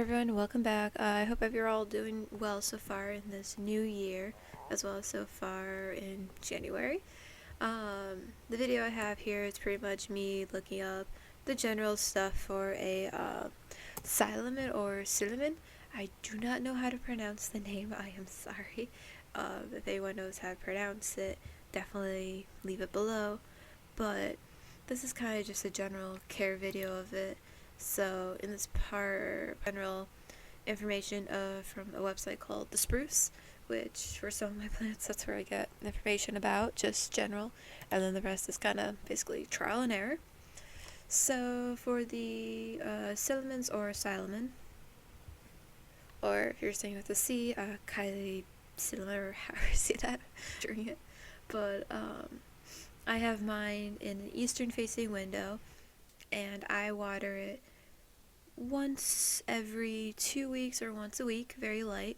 everyone, welcome back. I hope you're all doing well so far in this new year, as well as so far in January. The video I have here is pretty much me looking up the general stuff for a Cyclamen or Cyclamen. I do not know how to pronounce the name, I am sorry. If anyone knows how to pronounce it, definitely leave it below. But this is kind of just a general care video of it. So in this part, general information from a website called The Spruce, which for some of my plants, that's where I get information about, just general, and then the rest is kind of basically trial and error. So for the Cyclamens or Cyclamen, or if you're saying with a C, Kylie Cyclamen, or however you say that during it. But I have mine in an eastern facing window, and I water it once every 2 weeks or once a week, very light.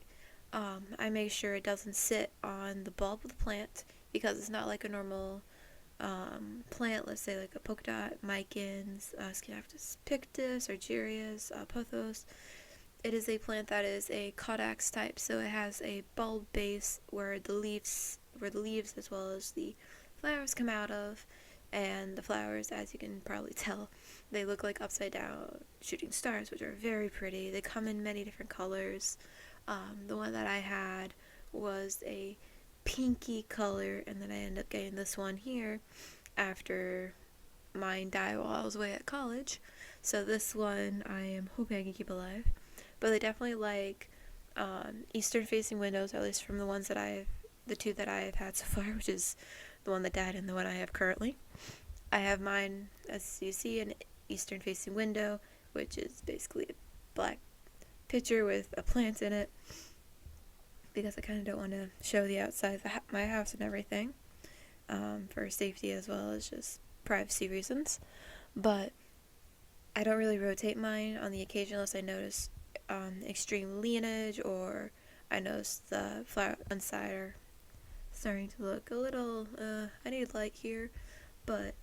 I make sure it doesn't sit on the bulb of the plant because it's not like a normal plant, let's say like a polka dot, micans, Scaptus pictus, Argyrias, pothos. It is a plant that is a caudax type, so it has a bulb base where the leaves as well as the flowers come out of, and the flowers, as you can probably tell, they look like upside down shooting stars, which are very pretty. They come in many different colors. The one that I had was a pinky color, and then I ended up getting this one here after mine died while I was away at college. So this one I am hoping I can keep alive. But they definitely like eastern facing windows, at least from the two that I have had so far, which is the one that died and the one I have currently. I have mine, as you see, an eastern facing window, which is basically a black picture with a plant in it, because I kind of don't want to show the outside of my house and everything, for safety as well as just privacy reasons. But I don't really rotate mine on the occasion unless I notice extreme leanage, or I notice the flower one side are starting to look a little, I need light here. But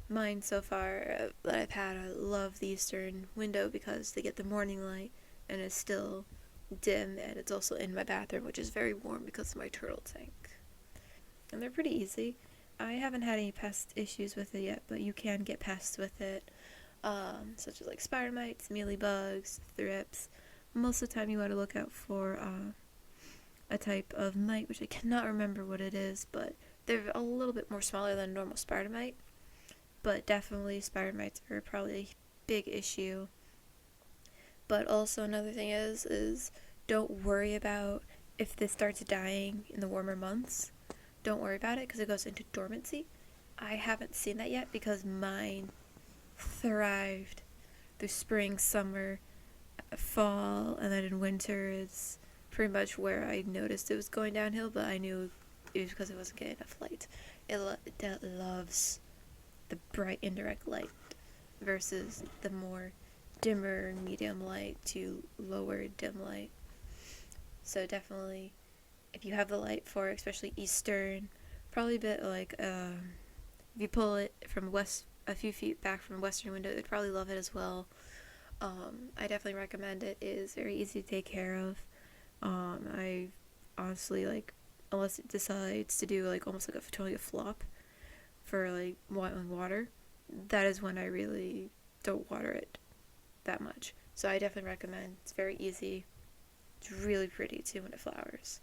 mine so far that I've had, I love the eastern window because they get the morning light and it's still dim, and it's also in my bathroom, which is very warm because of my turtle tank. And they're pretty easy. I haven't had any pest issues with it yet, but you can get pests with it, such as like spider mites, mealybugs, thrips. Most of the time you want to look out for a type of mite, which I cannot remember what it is, but they're a little bit more smaller than a normal spider mite. But definitely spider mites are probably a big issue. But also another thing is don't worry about if this starts dying in the warmer months. Don't worry about it because it goes into dormancy. I haven't seen that yet because mine thrived through spring, summer, fall, and then in winter it's pretty much where I noticed it was going downhill, but I knew it was because it wasn't getting enough light. It loves the bright indirect light versus the more dimmer medium light to lower dim light. So definitely, if you have the light for it, especially eastern, probably a bit like if you pull it from a few feet back from a western window, it'd probably love it as well. I definitely recommend it. It is very easy to take care of. I honestly, like, unless it decides to do like almost like totally a flop for like water, that is when I really don't water it that much. So I definitely recommend. It's very easy. It's really pretty too when it flowers.